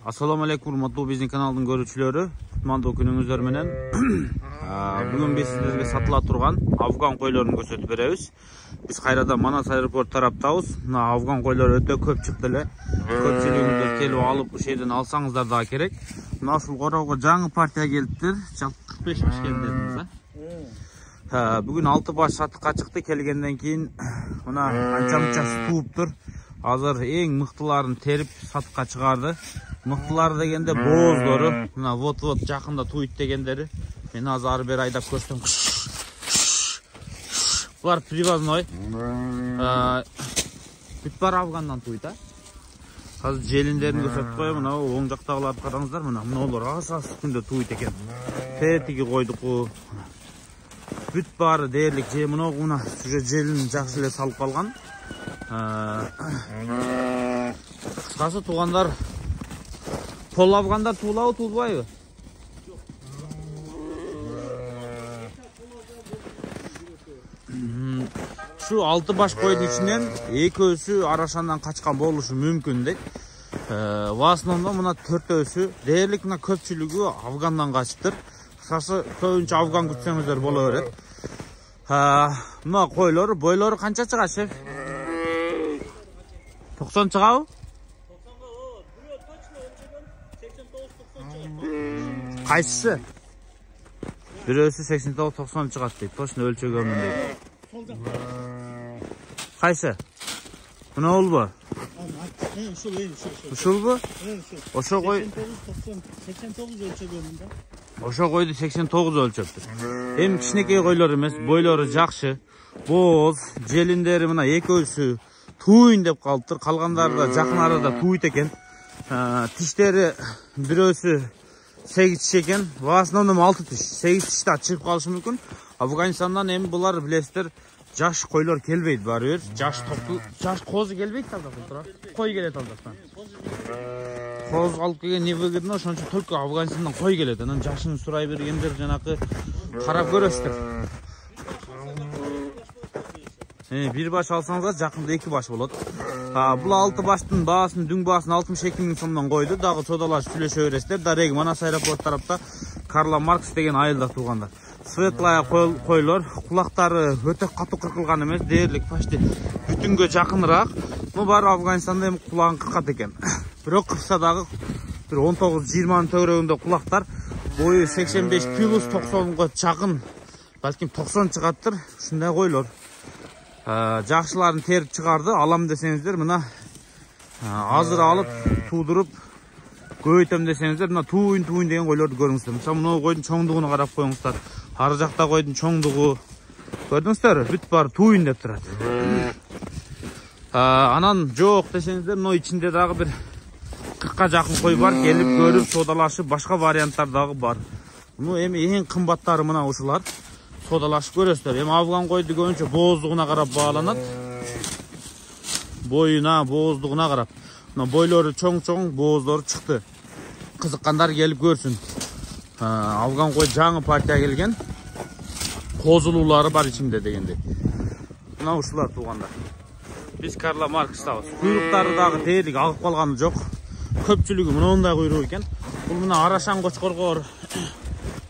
Assalamu alaikum, urmatlı bizning kanalning görücülері. Kutmandуу күнүңүздөр менен. Бүгүн биз сиздерге сатыла турган Афган койлорун көрсөтүп беребиз. Биз кайрадан Манас аэропорт тараптабыз. Мына Афган койлор өтө көп чыкты эле. Көпчүлүгүңүздөр келип алып, ушул жерден алсаңыздар да керек. Мына ушул короого жаңы партия келиптир. 45 баш келдиңиз, а? Бүгүн 6 баш сатыкка чыкты. Келгенден кийин мына анча-мунчасы тууптур. Азыр эң мыктыларын терип сатыкка чыгарды. Мыктылары дегенде бооздору, мына вот жакында туйт дегендери. Мен азыр ары бери айдап көрсөм. Булар привозной. Бүт бар Афгандан туйт, а? Азыр желиндерин көрсөтүп коем. Мына оң жактагыларды караңыздар. Мына мыналар аз күндө туйт экен. Тетиги койдук. Бүт бары дээрлик же мына уже желин жакшы эле салып калган. Кыскасы туугандар пол Афгандар туулабы, туулбайбы? Şu 6 баш койдун ичинен экөөсү Арашандан качкан болушу мүмкүн дейт. В основном мына 4-өсү дээрлик мына көпчүлүгү Афгандан качыптыр. Кыскасы көбүнчө Афган күтсөңүздөр боло берет. Мына койлор бойлору канча чыгат, шеф? 90 чыгабы? Кайсысы? Бирөөсү 89-90 чыгат дейт. Точно өлчөгөмүн дейт. Кайсы? Мына болбу? Ушулбу? Ошо кой 89 өлчөгөмүн да. Ошо койду 89 өлчөптүр. Эми кичинекей койлор эмес, бойлору жакшы. Бооз, желиндери мына экөөсү туйын деп калыптыр. Калгандары да жакын арада туйт экен. Тиштери бирөөсү 8 тиш экен. В основном 6 тиш. 8 тиш да чыгып калышы мүмкүн. Афганистандан эми булар билесиздер, жаш койлор келбейт баары бир. Жаш топту, жаш козу келбейт талдактан. Кой келет талдактан. Коз алып келген невыгодно, ошон үчүн только Афганистандан кой келет. Анан жашын сурай бергендер жанакы карап көрөсүздөр. Bir baş alsanızlar жақында 2 baş болот. Бұл 6 баштын баасын, дүң баасын 62 000 сомдон койду. Дагы содалаш сүйлөшө бересиздер. Дареги Манас аэропорт тарапта Карла Маркс деген айылда туугандар. Светлая койлор, кулактары өтө катуу кыркылган эмес, дээрлик почти бүтүнгө жакыныраак. Бул баары Афганистанда эми кулагын кыркат экен. Бирок кырса дагы бир 19-20 төгөрөгүндө кулактар бою 85 плюс 90га жакын, балким 90 чыгаттыр. Ушундай койлор. Жакшыларын терип чыгарды, алам десеңиздер, мына азыр алып туудуруп көбөйтөм десеңиздер, мына туйын деген койлорду көрүңүздөр. Мисалы мына койдун чоңдугуна карап коюңуздар. Ары жакта койдун чоңдугу көрдүңүздөр, бүт баары туйын деп турат. Анан жок десеңиздер, мына ичинде дагы бир 40ка жакын кой бар, келип көрүп содалашып, башка варианттар дагы бар. Мына эми эң кымбаттары мына ушулар. Sodalашып көрөсүздөр. Эми Афган койду көбүнчө бооздугуна карап бааланат. Боюна, бооздугуна карап. Мына бойлору чоң-чоң, бооздору чыкты. Кызыккандар келип көрсүн. Афган кой жаңы партия келген. Козулуулары бар ичинде дегендей. Мына ушулар туугандар. Биз Карла Маркстабыз. Куйруктары дагы дээрлик агып калганы жок. Көпчүлүгү мындай куйрук экен. Бул мына Арашан Кочкоргор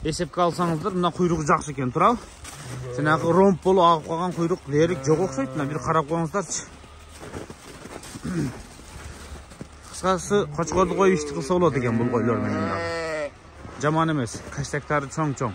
эсепке алсаңыздар, мына куйругу жакшы экен, турабы? Жанагы ромб болуп агып калган куйрук дээрлик жок окшойт. Мына бир карап коюңуздарчы. Кыскасы Кочкорду коюп ишти кылса болот экен бул койлор менен дагы. Жаман эмес, каштактары чоң-чоң.